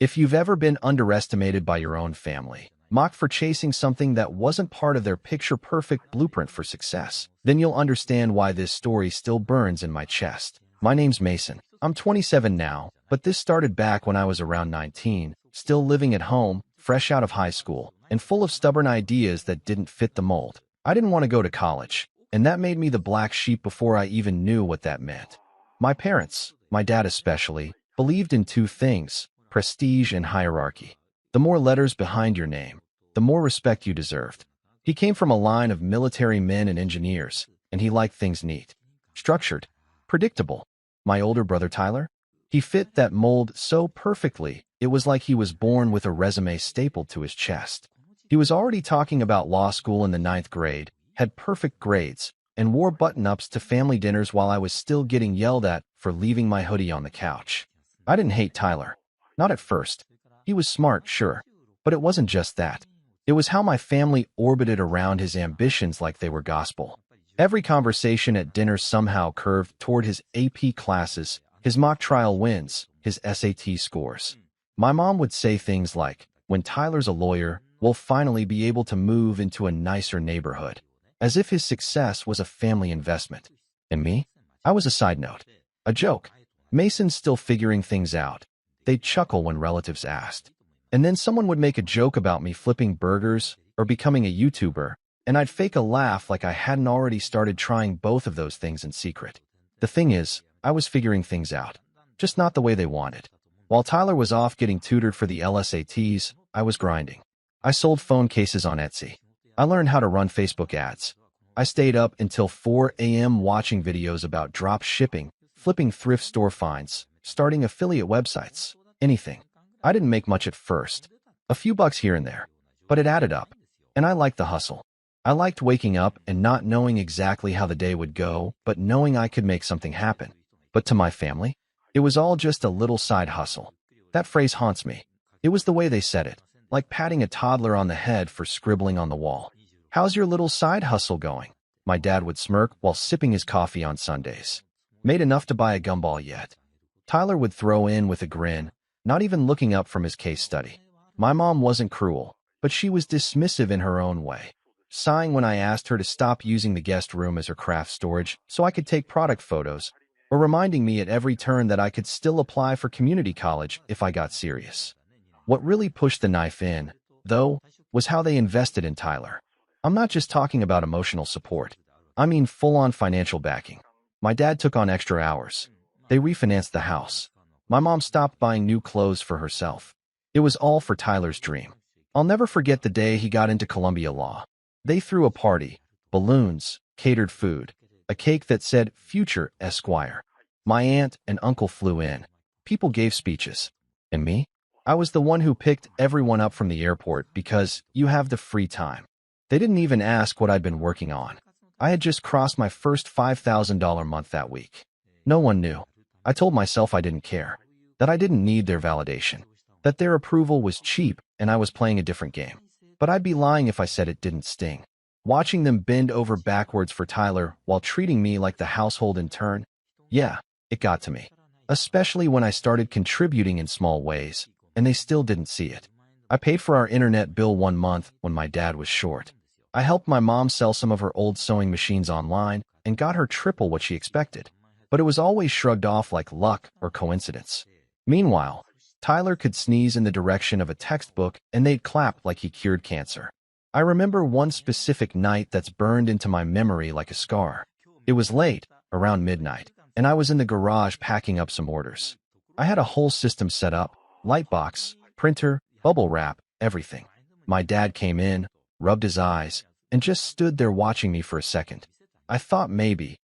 If you've ever been underestimated by your own family, mocked for chasing something that wasn't part of their picture-perfect blueprint for success, then you'll understand why this story still burns in my chest. My name's Mason. I'm 27 now, but this started back when I was around 19, still living at home, fresh out of high school, and full of stubborn ideas that didn't fit the mold. I didn't want to go to college, and that made me the black sheep before I even knew what that meant. My parents, my dad especially, believed in two things: prestige and hierarchy. The more letters behind your name, the more respect you deserved. He came from a line of military men and engineers, and he liked things neat, structured, predictable. My older brother Tyler? He fit that mold so perfectly, it was like he was born with a resume stapled to his chest. He was already talking about law school in the 9th grade, had perfect grades, and wore button-ups to family dinners while I was still getting yelled at for leaving my hoodie on the couch. I didn't hate Tyler. Not at first. He was smart, sure. But it wasn't just that. It was how my family orbited around his ambitions like they were gospel. Every conversation at dinner somehow curved toward his AP classes, his mock trial wins, his SAT scores. My mom would say things like, "When Tyler's a lawyer, we'll finally be able to move into a nicer neighborhood," as if his success was a family investment. And me? I was a side note. A joke. Mason's still figuring things out. They'd chuckle when relatives asked. And then someone would make a joke about me flipping burgers or becoming a YouTuber, and I'd fake a laugh like I hadn't already started trying both of those things in secret. The thing is, I was figuring things out, just not the way they wanted. While Tyler was off getting tutored for the LSATs, I was grinding. I sold phone cases on Etsy. I learned how to run Facebook ads. I stayed up until 4 a.m. watching videos about drop shipping, flipping thrift store finds, starting affiliate websites, anything. I didn't make much at first, a few bucks here and there, but it added up. And I liked the hustle. I liked waking up and not knowing exactly how the day would go, but knowing I could make something happen. But to my family, it was all just a little side hustle. That phrase haunts me. It was the way they said it, like patting a toddler on the head for scribbling on the wall. "How's your little side hustle going?" My dad would smirk while sipping his coffee on Sundays. "Made enough to buy a gumball yet?" Tyler would throw in with a grin, not even looking up from his case study. My mom wasn't cruel, but she was dismissive in her own way, sighing when I asked her to stop using the guest room as her craft storage so I could take product photos, or reminding me at every turn that I could still apply for community college if I got serious. What really pushed the knife in, though, was how they invested in Tyler. I'm not just talking about emotional support. I mean full-on financial backing. My dad took on extra hours. They refinanced the house. My mom stopped buying new clothes for herself. It was all for Tyler's dream. I'll never forget the day he got into Columbia Law. They threw a party, balloons, catered food, a cake that said "Future Esquire." My aunt and uncle flew in. People gave speeches. And me? I was the one who picked everyone up from the airport because you have the free time. They didn't even ask what I'd been working on. I had just crossed my first $5,000 month that week. No one knew. I told myself I didn't care, that I didn't need their validation, that their approval was cheap and I was playing a different game. But I'd be lying if I said it didn't sting. Watching them bend over backwards for Tyler while treating me like the household intern, yeah, it got to me. Especially when I started contributing in small ways, and they still didn't see it. I paid for our internet bill one month when my dad was short. I helped my mom sell some of her old sewing machines online and got her triple what she expected. But it was always shrugged off like luck or coincidence. Meanwhile, Tyler could sneeze in the direction of a textbook and they'd clap like he cured cancer. I remember one specific night that's burned into my memory like a scar. It was late, around midnight, and I was in the garage packing up some orders. I had a whole system set up, lightbox, printer, bubble wrap, everything. My dad came in, rubbed his eyes, and just stood there watching me for a second. I thought maybe,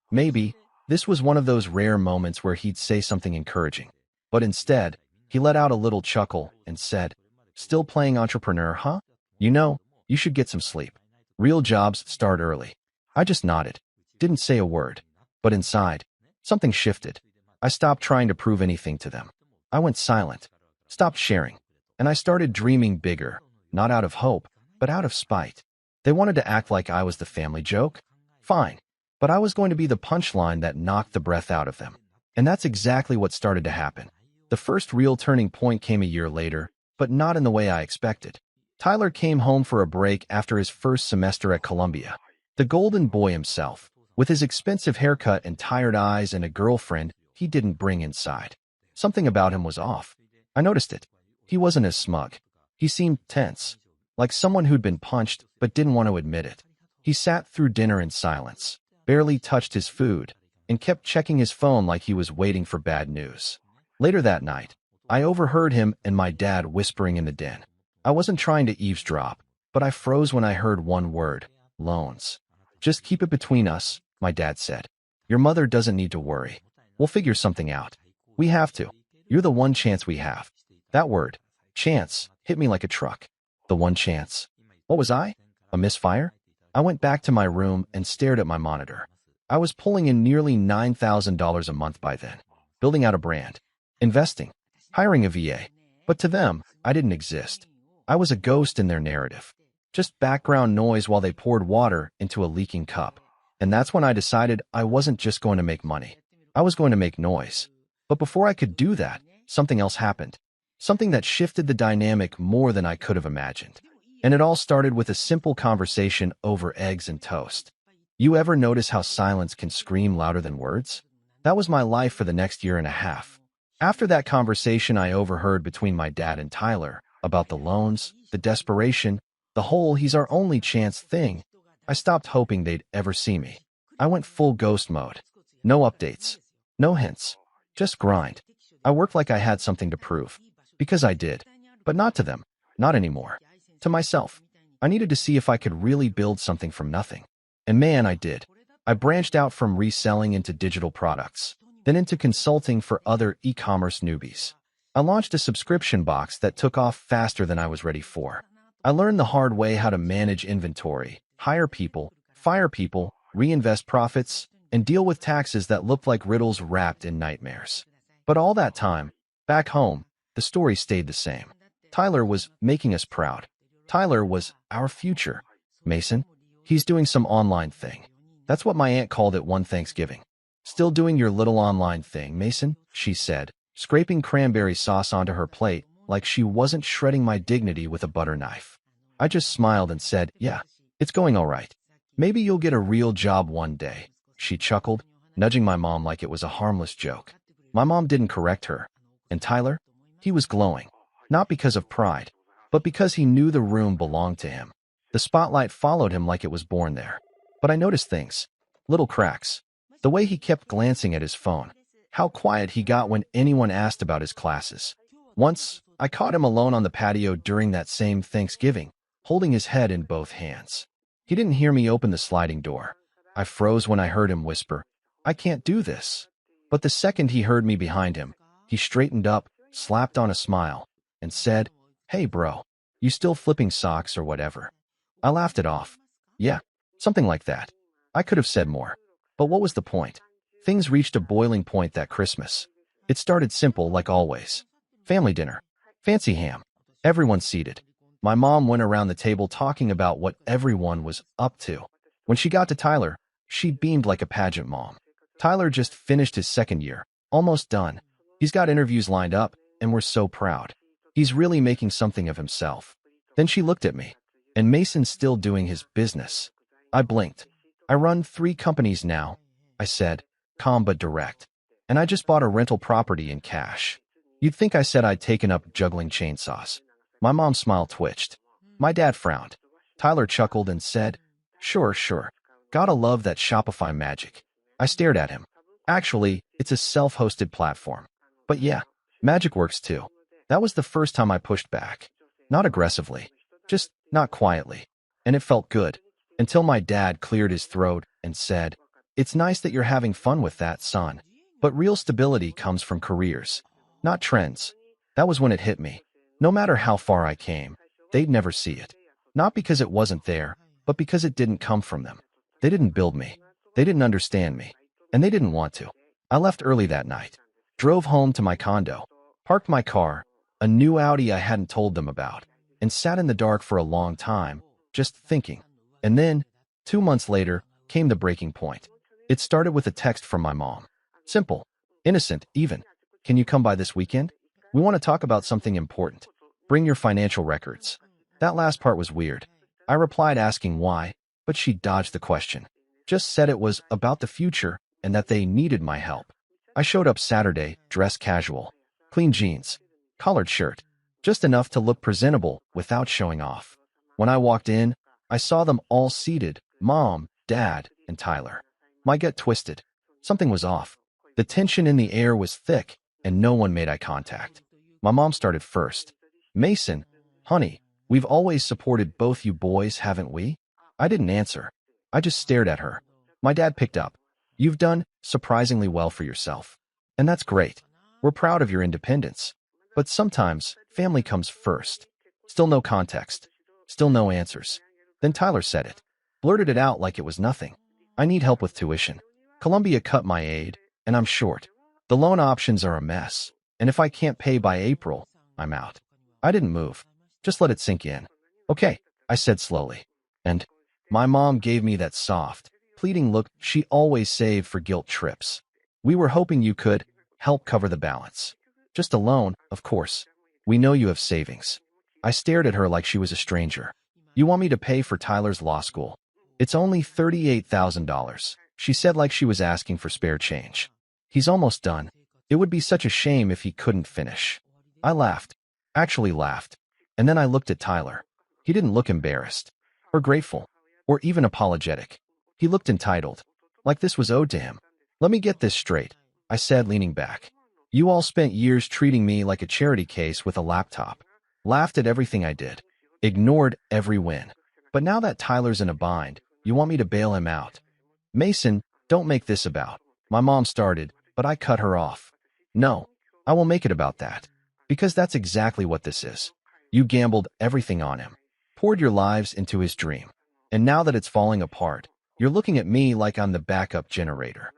this was one of those rare moments where he'd say something encouraging. But instead, he let out a little chuckle and said, "Still playing entrepreneur, huh? You know, you should get some sleep. Real jobs start early." I just nodded, didn't say a word. But inside, something shifted. I stopped trying to prove anything to them. I went silent, stopped sharing, and I started dreaming bigger, not out of hope, but out of spite. They wanted to act like I was the family joke? Fine. But I was going to be the punchline that knocked the breath out of them. And that's exactly what started to happen. The first real turning point came a year later, but not in the way I expected. Tyler came home for a break after his first semester at Columbia. The golden boy himself, with his expensive haircut and tired eyes and a girlfriend he didn't bring inside. Something about him was off. I noticed it. He wasn't as smug. He seemed tense, like someone who'd been punched but didn't want to admit it. He sat through dinner in silence, barely touched his food, and kept checking his phone like he was waiting for bad news. Later that night, I overheard him and my dad whispering in the den. I wasn't trying to eavesdrop, but I froze when I heard one word: loans. Just keep it between us, my dad said. Your mother doesn't need to worry. We'll figure something out. We have to. You're the one chance we have. That word, chance, hit me like a truck. The one chance. What was I? A misfire? I went back to my room and stared at my monitor. I was pulling in nearly $9,000 a month by then, building out a brand, investing, hiring a VA. But to them, I didn't exist. I was a ghost in their narrative. Just background noise while they poured water into a leaking cup. And that's when I decided I wasn't just going to make money. I was going to make noise. But before I could do that, something else happened. Something that shifted the dynamic more than I could have imagined. And it all started with a simple conversation over eggs and toast. You ever notice how silence can scream louder than words? That was my life for the next year and a half. After that conversation I overheard between my dad and Tyler about the loans, the desperation, the whole he's our only chance thing, I stopped hoping they'd ever see me. I went full ghost mode. No updates. No hints. Just grind. I worked like I had something to prove. Because I did. But not to them. Not anymore. To myself. I needed to see if I could really build something from nothing. And man, I did. I branched out from reselling into digital products, then into consulting for other e-commerce newbies. I launched a subscription box that took off faster than I was ready for. I learned the hard way how to manage inventory, hire people, fire people, reinvest profits, and deal with taxes that looked like riddles wrapped in nightmares. But all that time, back home, the story stayed the same. Tyler was making us proud. Tyler was our future. Mason, he's doing some online thing. That's what my aunt called it one Thanksgiving. Still doing your little online thing, Mason, she said, scraping cranberry sauce onto her plate like she wasn't shredding my dignity with a butter knife. I just smiled and said, yeah, it's going all right. Maybe you'll get a real job one day, she chuckled, nudging my mom like it was a harmless joke. My mom didn't correct her. And Tyler? He was glowing. Not because of pride, but because he knew the room belonged to him. The spotlight followed him like it was born there. But I noticed things. Little cracks. The way he kept glancing at his phone. How quiet he got when anyone asked about his classes. Once, I caught him alone on the patio during that same Thanksgiving, holding his head in both hands. He didn't hear me open the sliding door. I froze when I heard him whisper, I can't do this. But the second he heard me behind him, he straightened up, slapped on a smile, and said, hey bro, you still flipping socks or whatever? I laughed it off. Yeah, something like that. I could have said more. But what was the point? Things reached a boiling point that Christmas. It started simple like always. Family dinner. Fancy ham. Everyone seated. My mom went around the table talking about what everyone was up to. When she got to Tyler, she beamed like a pageant mom. Tyler just finished his second year. Almost done. He's got interviews lined up, and we're so proud. He's really making something of himself. Then she looked at me. And Mason's still doing his business. I blinked. I run 3 companies now, I said, calm but direct. And I just bought a rental property in cash. You'd think I said I'd taken up juggling chainsaws. My mom's smile twitched. My dad frowned. Tyler chuckled and said, sure. Gotta love that Shopify magic. I stared at him. Actually, it's a self-hosted platform. But yeah, magic works too. That was the first time I pushed back. Not aggressively. Just not quietly. And it felt good. Until my dad cleared his throat and said, it's nice that you're having fun with that, son. But real stability comes from careers, not trends. That was when it hit me. No matter how far I came, they'd never see it. Not because it wasn't there, but because it didn't come from them. They didn't build me. They didn't understand me. And they didn't want to. I left early that night. Drove home to my condo. Parked my car, a new Audi I hadn't told them about, and sat in the dark for a long time, just thinking. And then, 2 months later, came the breaking point. It started with a text from my mom. Simple. Innocent, even. Can you come by this weekend? We want to talk about something important. Bring your financial records. That last part was weird. I replied asking why, but she dodged the question. Just said it was about the future and that they needed my help. I showed up Saturday, dressed casual. Clean jeans, collared shirt, just enough to look presentable without showing off. When I walked in, I saw them all seated, Mom, Dad, and Tyler. My gut twisted. Something was off. The tension in the air was thick, and no one made eye contact. My mom started first. Mason, honey, we've always supported both you boys, haven't we? I didn't answer. I just stared at her. My dad picked up. You've done surprisingly well for yourself. And that's great. We're proud of your independence. But sometimes, family comes first. Still no context. Still no answers. Then Tyler said it. Blurted it out like it was nothing. I need help with tuition. Columbia cut my aid, and I'm short. The loan options are a mess. And if I can't pay by April, I'm out. I didn't move. Just let it sink in. Okay, I said slowly. And my mom gave me that soft, pleading look she always saved for guilt trips. We were hoping you could help cover the balance. Just a loan, of course. We know you have savings. I stared at her like she was a stranger. You want me to pay for Tyler's law school? It's only $38,000, she said like she was asking for spare change. He's almost done. It would be such a shame if he couldn't finish. I laughed. Actually laughed. And then I looked at Tyler. He didn't look embarrassed, or grateful, or even apologetic. He looked entitled, like this was owed to him. Let me get this straight, I said, leaning back. You all spent years treating me like a charity case with a laptop. Laughed at everything I did. Ignored every win. But now that Tyler's in a bind, you want me to bail him out. Mason, don't make this about. My mom started, but I cut her off. No, I will make it about that. Because that's exactly what this is. You gambled everything on him. Poured your lives into his dream. And now that it's falling apart, you're looking at me like I'm the backup generator.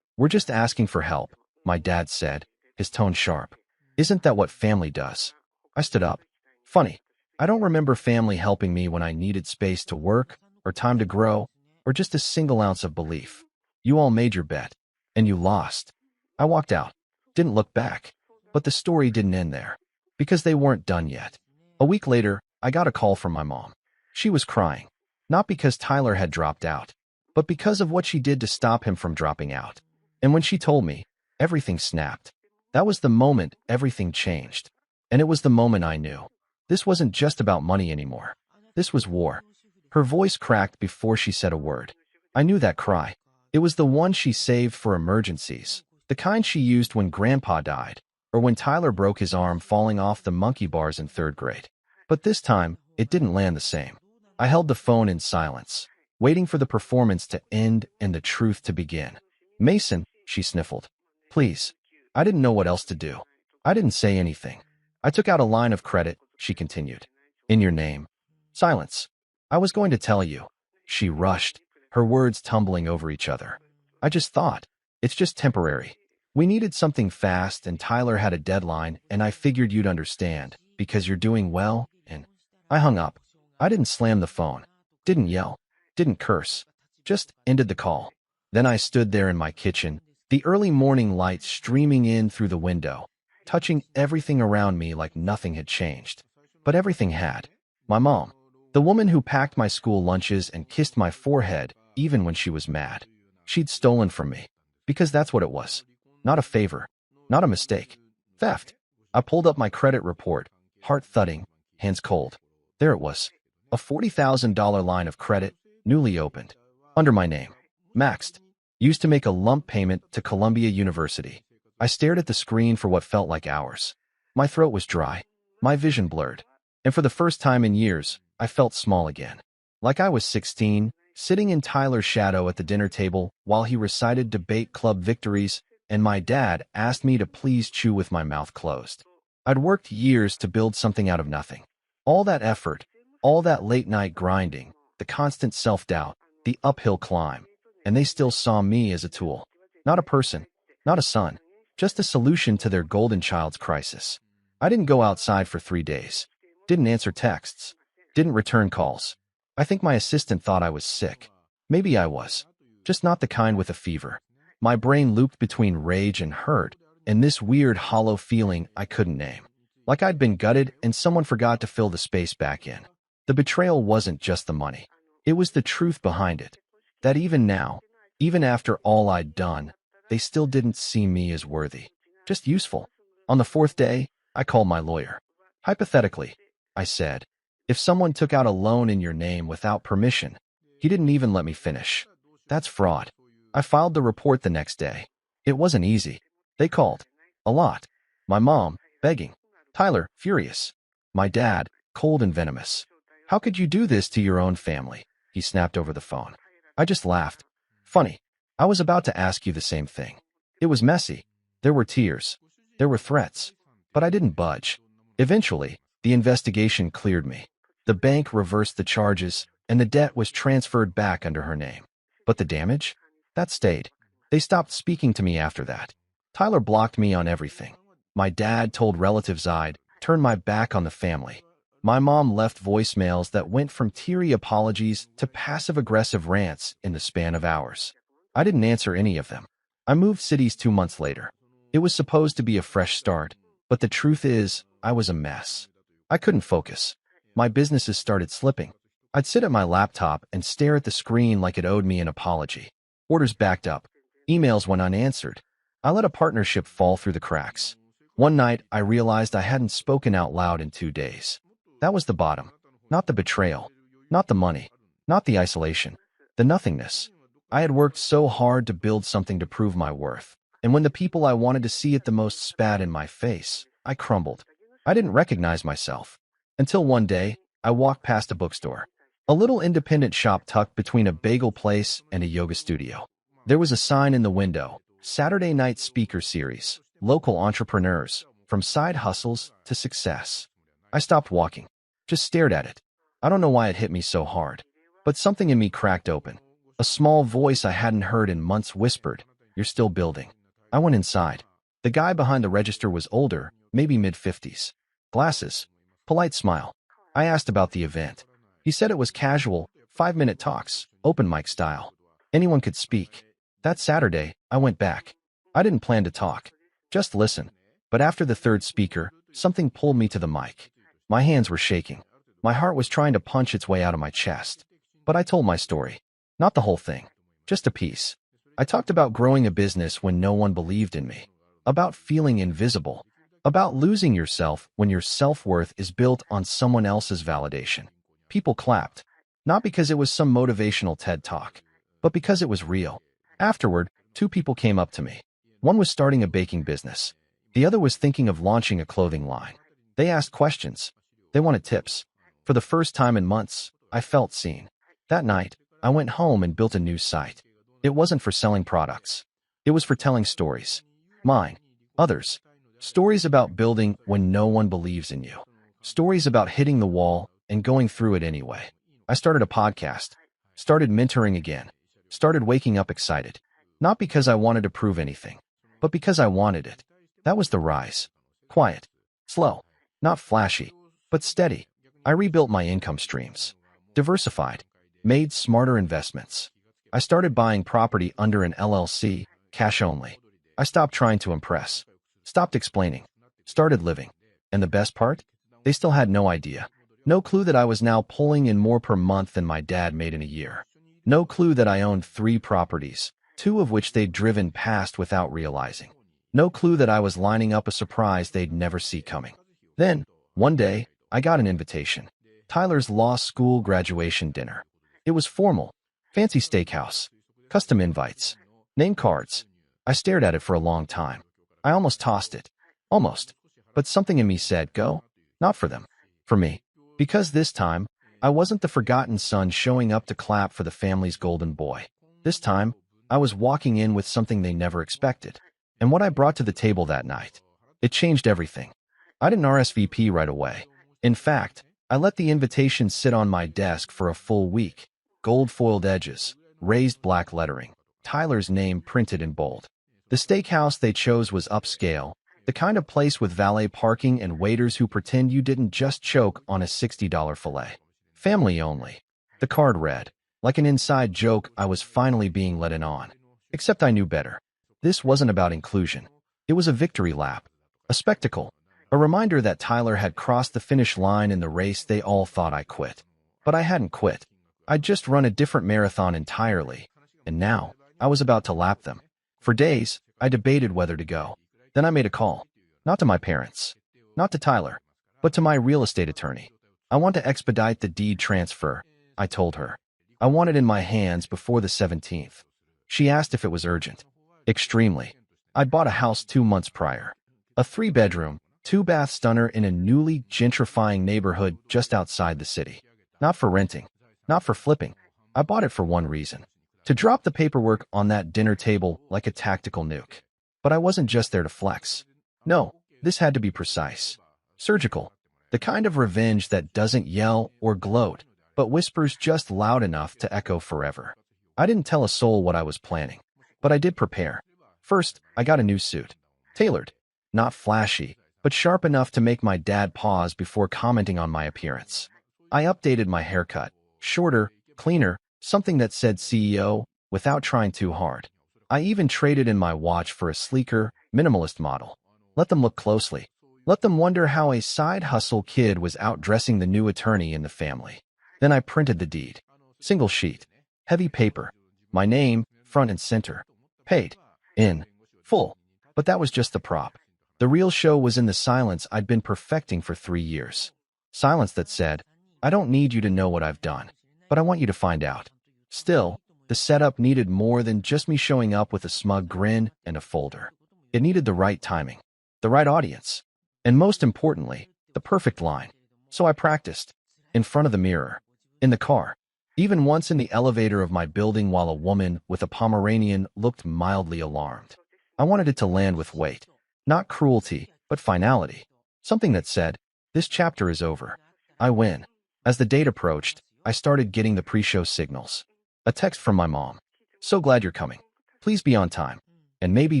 We're just asking for help, my dad said, his tone sharp. Isn't that what family does? I stood up. Funny, I don't remember family helping me when I needed space to work, or time to grow, or just a single ounce of belief. You all made your bet, and you lost. I walked out, didn't look back. But the story didn't end there, because they weren't done yet. A week later, I got a call from my mom. She was crying, not because Tyler had dropped out, but because of what she did to stop him from dropping out. And when she told me, everything snapped. That was the moment everything changed. And it was the moment I knew. This wasn't just about money anymore. This was war. Her voice cracked before she said a word. I knew that cry. It was the one she saved for emergencies, the kind she used when Grandpa died, or when Tyler broke his arm falling off the monkey bars in 3rd grade. But this time, it didn't land the same. I held the phone in silence, waiting for the performance to end and the truth to begin. Mason, she sniffled. Please. I didn't know what else to do. I didn't say anything. I took out a line of credit, she continued. In your name. Silence. I was going to tell you. She rushed, her words tumbling over each other. I just thought, it's just temporary. We needed something fast and Tyler had a deadline and I figured you'd understand, because you're doing well, and I hung up. I didn't slam the phone, didn't yell, didn't curse, just ended the call. Then I stood there in my kitchen, the early morning light streaming in through the window, touching everything around me like nothing had changed. But everything had. My mom, the woman who packed my school lunches and kissed my forehead even when she was mad. She'd stolen from me, because that's what it was. Not a favor, not a mistake. Theft. I pulled up my credit report, heart thudding, hands cold. There it was. A $40,000 line of credit, newly opened. Under my name. Maxed. Used to make a lump payment to Columbia University. I stared at the screen for what felt like hours. My throat was dry. My vision blurred. And for the first time in years, I felt small again. Like I was 16, sitting in Tyler's shadow at the dinner table while he recited debate club victories, and my dad asked me to please chew with my mouth closed. I'd worked years to build something out of nothing. All that effort, all that late-night grinding, the constant self-doubt, the uphill climb, and they still saw me as a tool. Not a person, not a son, just a solution to their golden child's crisis. I didn't go outside for 3 days. Didn't answer texts. Didn't return calls. I think my assistant thought I was sick. Maybe I was. Just not the kind with a fever. My brain looped between rage and hurt, and this weird hollow feeling I couldn't name. Like I'd been gutted and someone forgot to fill the space back in. The betrayal wasn't just the money. It was the truth behind it. That even now, even after all I'd done, they still didn't see me as worthy. Just useful. On the fourth day, I called my lawyer. Hypothetically, I said, if someone took out a loan in your name without permission, he didn't even let me finish. That's fraud. I filed the report the next day. It wasn't easy. They called. A lot. My mom, begging. Tyler, furious. My dad, cold and venomous. How could you do this to your own family? He snapped over the phone. I just laughed. Funny. I was about to ask you the same thing. It was messy. There were tears. There were threats. But I didn't budge. Eventually, the investigation cleared me. The bank reversed the charges, and the debt was transferred back under her name. But the damage? That stayed. They stopped speaking to me after that. Tyler blocked me on everything. My dad told relatives I'd turned my back on the family. My mom left voicemails that went from teary apologies to passive-aggressive rants in the span of hours. I didn't answer any of them. I moved cities 2 months later. It was supposed to be a fresh start, but the truth is, I was a mess. I couldn't focus. My businesses started slipping. I'd sit at my laptop and stare at the screen like it owed me an apology. Orders backed up. Emails went unanswered. I let a partnership fall through the cracks. One night, I realized I hadn't spoken out loud in 2 days. That was the bottom. Not the betrayal. Not the money. Not the isolation. The nothingness. I had worked so hard to build something to prove my worth. And when the people I wanted to see it the most spat in my face, I crumbled. I didn't recognize myself. Until one day, I walked past a bookstore. A little independent shop tucked between a bagel place and a yoga studio. There was a sign in the window, Saturday Night Speaker Series, local entrepreneurs, from side hustles to success. I stopped walking, just stared at it. I don't know why it hit me so hard, but something in me cracked open. A small voice I hadn't heard in months whispered, "You're still building." I went inside. The guy behind the register was older, maybe mid-50s. Glasses. Polite smile. I asked about the event. He said it was casual, 5-minute talks, open mic style. Anyone could speak. That Saturday, I went back. I didn't plan to talk, just listen. But after the third speaker, something pulled me to the mic. My hands were shaking. My heart was trying to punch its way out of my chest. But I told my story. Not the whole thing. Just a piece. I talked about growing a business when no one believed in me. About feeling invisible. About losing yourself when your self-worth is built on someone else's validation. People clapped. Not because it was some motivational TED talk, but because it was real. Afterward, 2 people came up to me. One was starting a baking business. The other was thinking of launching a clothing line. They asked questions. They wanted tips. For the first time in months, I felt seen. That night, I went home and built a new site. It wasn't for selling products. It was for telling stories. Mine. Others. Stories about building when no one believes in you. Stories about hitting the wall and going through it anyway. I started a podcast. Started mentoring again. Started waking up excited. Not because I wanted to prove anything, but because I wanted it. That was the rise. Quiet. Slow. Not flashy, but steady. I rebuilt my income streams. Diversified. Made smarter investments. I started buying property under an LLC, cash only. I stopped trying to impress. Stopped explaining. Started living. And the best part? They still had no idea. No clue that I was now pulling in more per month than my dad made in a year. No clue that I owned 3 properties, 2 of which they'd driven past without realizing. No clue that I was lining up a surprise they'd never see coming. Then, one day, I got an invitation. Tyler's law school graduation dinner. It was formal. Fancy steakhouse. Custom invites. Name cards. I stared at it for a long time. I almost tossed it. Almost. But something in me said, go. Not for them. For me. Because this time, I wasn't the forgotten son showing up to clap for the family's golden boy. This time, I was walking in with something they never expected. And what I brought to the table that night, it changed everything. I didn't RSVP right away. In fact, I let the invitation sit on my desk for a full week. Gold-foiled edges, raised black lettering, Tyler's name printed in bold. The steakhouse they chose was upscale, the kind of place with valet parking and waiters who pretend you didn't just choke on a $60 filet. Family only. The card read. Like an inside joke, I was finally being let in on. Except I knew better. This wasn't about inclusion. It was a victory lap, a spectacle, a reminder that Tyler had crossed the finish line in the race they all thought I quit. But I hadn't quit. I'd just run a different marathon entirely, and now I was about to lap them. For days, I debated whether to go. Then I made a call. Not to my parents, not to Tyler, but to my real estate attorney. I want to expedite the deed transfer, I told her. I want it in my hands before the 17th. She asked if it was urgent. Extremely. I'd bought a house 2 months prior. A 3-bedroom, 2-bath stunner in a newly gentrifying neighborhood just outside the city. Not for renting, not for flipping. I bought it for one reason: to drop the paperwork on that dinner table like a tactical nuke. But I wasn't just there to flex. No, this had to be precise. Surgical. The kind of revenge that doesn't yell or gloat, but whispers just loud enough to echo forever. I didn't tell a soul what I was planning, but I did prepare. First, I got a new suit. Tailored. Not flashy, but sharp enough to make my dad pause before commenting on my appearance. I updated my haircut. Shorter, cleaner, something that said CEO, without trying too hard. I even traded in my watch for a sleeker, minimalist model. Let them look closely. Let them wonder how a side hustle kid was outdressing the new attorney in the family. Then I printed the deed. Single sheet. Heavy paper. My name, front and center. Paid. In. Full. But that was just the prop. The real show was in the silence I'd been perfecting for 3 years. Silence that said, I don't need you to know what I've done, but I want you to find out. Still, the setup needed more than just me showing up with a smug grin and a folder. It needed the right timing, the right audience, and most importantly, the perfect line. So I practiced. In front of the mirror. In the car. Even once in the elevator of my building while a woman with a Pomeranian looked mildly alarmed. I wanted it to land with weight. Not cruelty, but finality. Something that said, this chapter is over. I win. As the date approached, I started getting the pre-show signals. A text from my mom. So glad you're coming. Please be on time. And maybe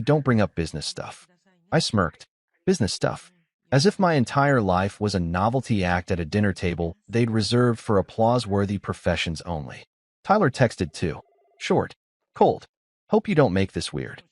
don't bring up business stuff. I smirked. Business stuff. As if my entire life was a novelty act at a dinner table they'd reserved for applause-worthy professions only. Tyler texted too. Short. Cold. Hope you don't make this weird.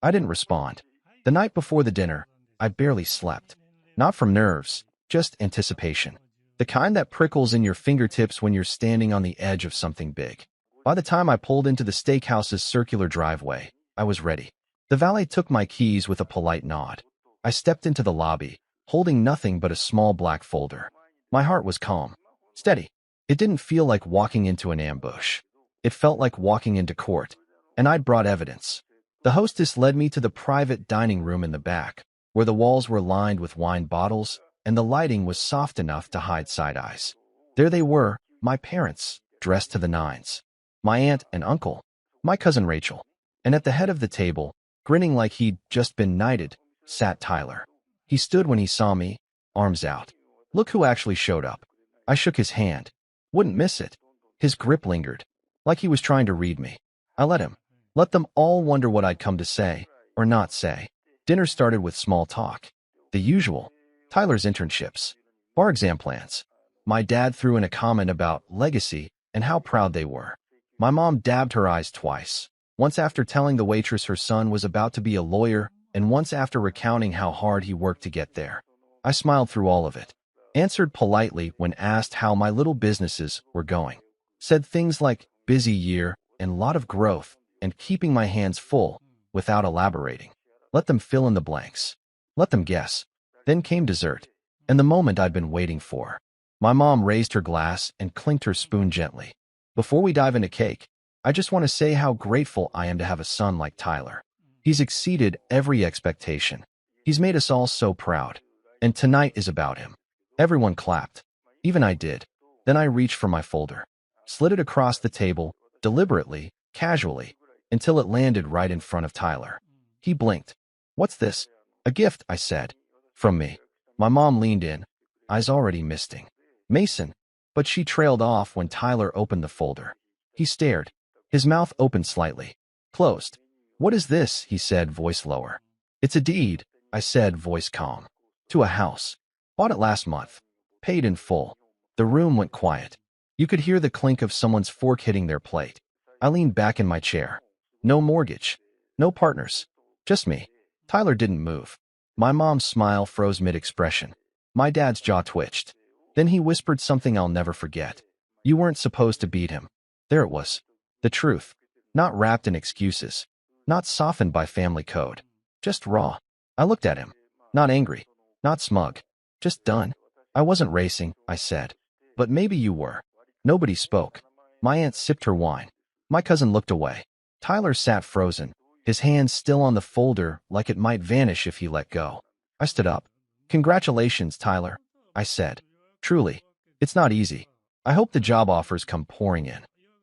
I didn't respond. The night before the dinner, I barely slept. Not from nerves, just anticipation. The kind that prickles in your fingertips when you're standing on the edge of something big. By the time I pulled into the steakhouse's circular driveway, I was ready. The valet took my keys with a polite nod. I stepped into the lobby, holding nothing but a small black folder. My heart was calm, steady. It didn't feel like walking into an ambush. It felt like walking into court, and I'd brought evidence. The hostess led me to the private dining room in the back, where the walls were lined with wine bottles, and the lighting was soft enough to hide side eyes. There they were, my parents, dressed to the nines. My aunt and uncle, my cousin Rachel. And at the head of the table, grinning like he'd just been knighted, sat Tyler. He stood when he saw me, arms out. Look who actually showed up. I shook his hand. Wouldn't miss it. His grip lingered, like he was trying to read me. I let him. Let them all wonder what I'd come to say, or not say. Dinner started with small talk. The usual. Tyler's internships. Bar exam plans. My dad threw in a comment about legacy and how proud they were. My mom dabbed her eyes twice. Once after telling the waitress her son was about to be a lawyer, and once after recounting how hard he worked to get there. I smiled through all of it. Answered politely when asked how my little businesses were going. Said things like, busy year, and lot of growth, and keeping my hands full, without elaborating. Let them fill in the blanks. Let them guess. Then came dessert, and the moment I'd been waiting for. My mom raised her glass and clinked her spoon gently. Before we dive into cake, I just want to say how grateful I am to have a son like Tyler. He's exceeded every expectation. He's made us all so proud. And tonight is about him. Everyone clapped. Even I did. Then I reached for my folder. Slid it across the table, deliberately, casually, until it landed right in front of Tyler. He blinked. What's this? A gift, I said. From me. My mom leaned in, eyes already misting. Mason. But she trailed off when Tyler opened the folder. He stared. His mouth opened slightly. Closed. What is this? He said, voice lower. It's a deed, I said, voice calm. To a house. Bought it last month. Paid in full. The room went quiet. You could hear the clink of someone's fork hitting their plate. I leaned back in my chair. No mortgage. No partners. Just me. Tyler didn't move. My mom's smile froze mid-expression. My dad's jaw twitched. Then he whispered something I'll never forget. You weren't supposed to beat him. There it was. The truth. Not wrapped in excuses. Not softened by family code. Just raw. I looked at him. Not angry. Not smug. Just done. I wasn't racing, I said. But maybe you were. Nobody spoke. My aunt sipped her wine. My cousin looked away. Tyler sat frozen, his hands still on the folder like it might vanish if he let go. I stood up. Congratulations, Tyler, I said. Truly. It's not easy. I hope the job offers come pouring in.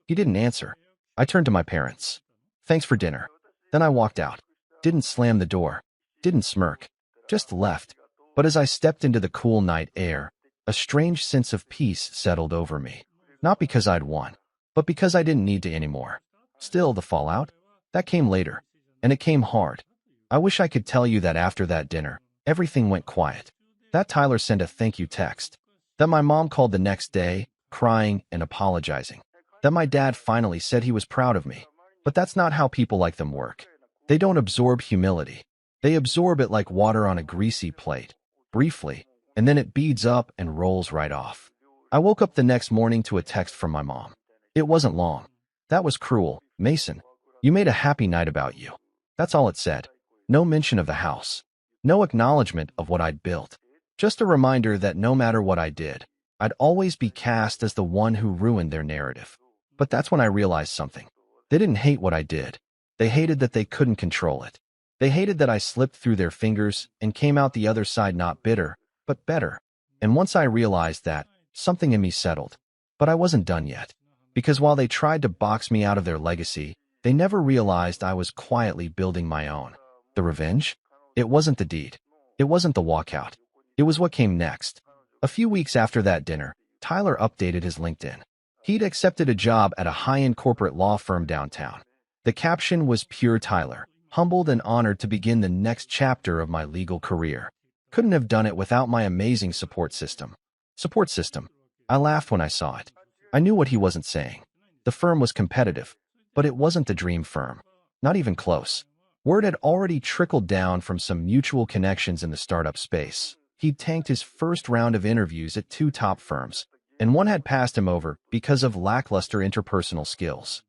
He didn't answer. I turned to my parents. Thanks for dinner. Then I walked out. Didn't slam the door. Didn't smirk. Just left. But as I stepped into the cool night air, a strange sense of peace settled over me. Not because I'd won, but because I didn't need to anymore. Still, the fallout? That came later. And it came hard. I wish I could tell you that after that dinner, everything went quiet. That Tyler sent a thank you text. That my mom called the next day, crying and apologizing. That my dad finally said he was proud of me. But that's not how people like them work. They don't absorb humility. They absorb it like water on a greasy plate. Briefly, and then it beads up and rolls right off. I woke up the next morning to a text from my mom. It wasn't long. That was cruel, Mason. You made a happy night about you. That's all it said. No mention of the house. No acknowledgement of what I'd built. Just a reminder that no matter what I did, I'd always be cast as the one who ruined their narrative. But that's when I realized something. They didn't hate what I did. They hated that they couldn't control it. They hated that I slipped through their fingers and came out the other side not bitter, but better. And once I realized that, something in me settled. But I wasn't done yet. Because while they tried to box me out of their legacy, they never realized I was quietly building my own. The revenge? It wasn't the deed. It wasn't the walkout. It was what came next. A few weeks after that dinner, Tyler updated his LinkedIn. He'd accepted a job at a high-end corporate law firm downtown. The caption was pure Tyler, humbled and honored to begin the next chapter of my legal career. Couldn't have done it without my amazing support system. Support system. I laughed when I saw it. I knew what he wasn't saying. The firm was competitive, but it wasn't the dream firm. Not even close. Word had already trickled down from some mutual connections in the startup space. He'd tanked his first round of interviews at 2 top firms, and one had passed him over because of lackluster interpersonal skills.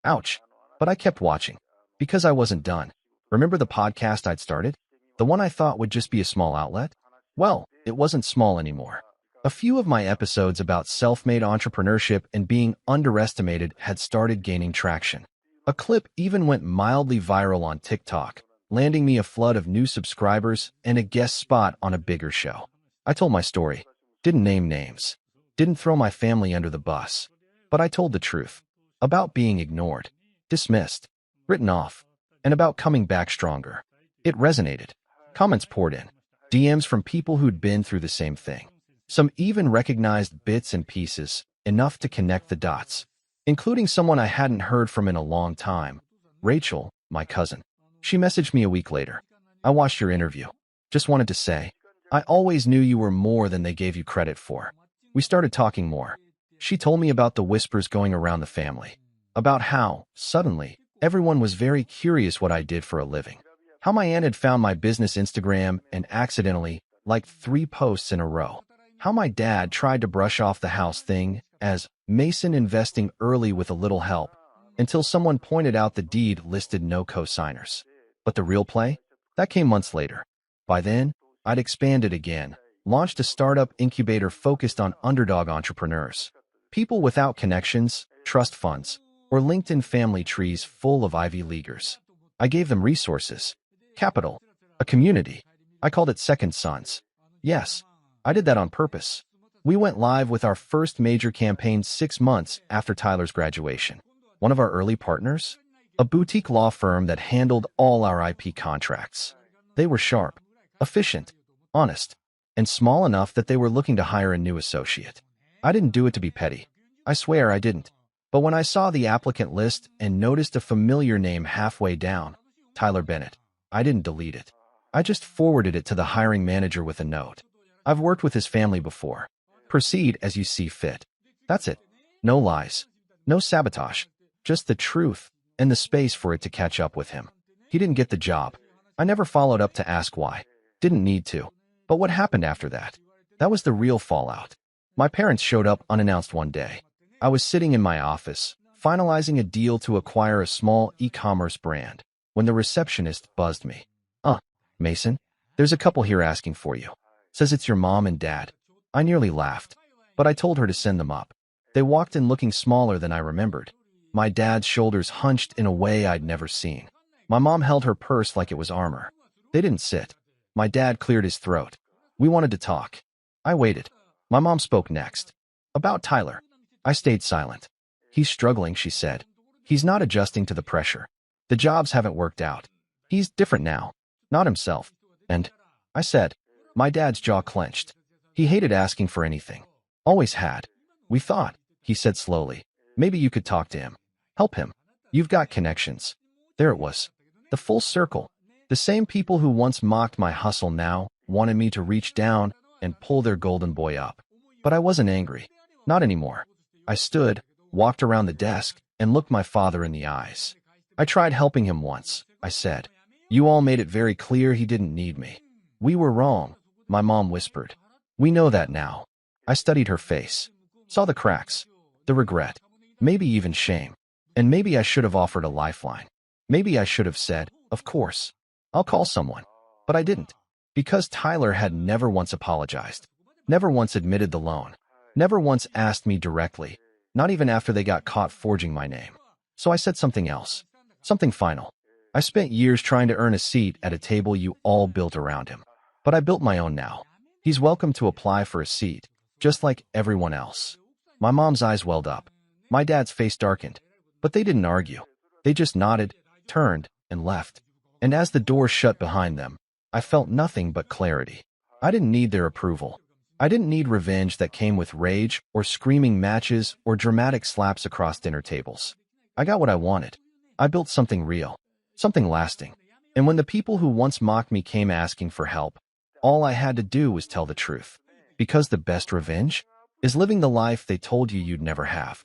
Ouch. But I kept watching. Because I wasn't done. Remember the podcast I'd started? The one I thought would just be a small outlet? Well, it wasn't small anymore. A few of my episodes about self-made entrepreneurship and being underestimated had started gaining traction. A clip even went mildly viral on TikTok, landing me a flood of new subscribers and a guest spot on a bigger show. I told my story. Didn't name names. Didn't throw my family under the bus. But I told the truth. About being ignored, dismissed, written off, and about coming back stronger. It resonated. Comments poured in. DMs from people who'd been through the same thing. Some even recognized bits and pieces, enough to connect the dots. Including someone I hadn't heard from in a long time. Rachel, my cousin. She messaged me a week later. I watched your interview. Just wanted to say, I always knew you were more than they gave you credit for. We started talking more. She told me about the whispers going around the family. About how, suddenly, everyone was very curious what I did for a living. How my aunt had found my business Instagram and accidentally liked 3 posts in a row. How my dad tried to brush off the house thing as Mason investing early with a little help, until someone pointed out the deed listed no co-signers. But the real play? That came months later. By then, I'd expanded again, launched a startup incubator focused on underdog entrepreneurs. People without connections, trust funds, or LinkedIn family trees full of Ivy Leaguers. I gave them resources, capital, a community. I called it Second Sons. Yes, I did that on purpose. We went live with our first major campaign 6 months after Tyler's graduation. One of our early partners? A boutique law firm that handled all our IP contracts. They were sharp, efficient, honest, and small enough that they were looking to hire a new associate. I didn't do it to be petty. I swear I didn't. But when I saw the applicant list and noticed a familiar name halfway down, Tyler Bennett, I didn't delete it. I just forwarded it to the hiring manager with a note. I've worked with his family before. Proceed as you see fit. That's it. No lies. No sabotage. Just the truth and the space for it to catch up with him. He didn't get the job. I never followed up to ask why. Didn't need to. But what happened after that? That was the real fallout. My parents showed up unannounced one day. I was sitting in my office, finalizing a deal to acquire a small e-commerce brand, when the receptionist buzzed me. Mason, there's a couple here asking for you. Says it's your mom and dad. I nearly laughed, but I told her to send them up. They walked in looking smaller than I remembered. My dad's shoulders hunched in a way I'd never seen. My mom held her purse like it was armor. They didn't sit. My dad cleared his throat. We wanted to talk. I waited. My mom spoke next. About Tyler. I stayed silent. He's struggling, she said. He's not adjusting to the pressure. The jobs haven't worked out. He's different now. Not himself. And, I said. My dad's jaw clenched. He hated asking for anything. Always had. We thought, he said slowly. Maybe you could talk to him. Help him. You've got connections. There it was. The full circle. The same people who once mocked my hustle now wanted me to reach down and pull their golden boy up. But I wasn't angry. Not anymore. I stood, walked around the desk, and looked my father in the eyes. I tried helping him once, I said. You all made it very clear he didn't need me. We were wrong, my mom whispered. We know that now. I studied her face. Saw the cracks. The regret. Maybe even shame. And maybe I should have offered a lifeline. Maybe I should have said, of course. I'll call someone. But I didn't. Because Tyler had never once apologized. Never once admitted the loan. Never once asked me directly. Not even after they got caught forging my name. So I said something else. Something final. I spent years trying to earn a seat at a table you all built around him. But I built my own now. He's welcome to apply for a seat, just like everyone else. My mom's eyes welled up. My dad's face darkened. But they didn't argue. They just nodded, turned, and left. And as the door shut behind them, I felt nothing but clarity. I didn't need their approval. I didn't need revenge that came with rage or screaming matches or dramatic slaps across dinner tables. I got what I wanted. I built something real, something lasting. And when the people who once mocked me came asking for help, all I had to do was tell the truth. Because the best revenge is living the life they told you you'd never have.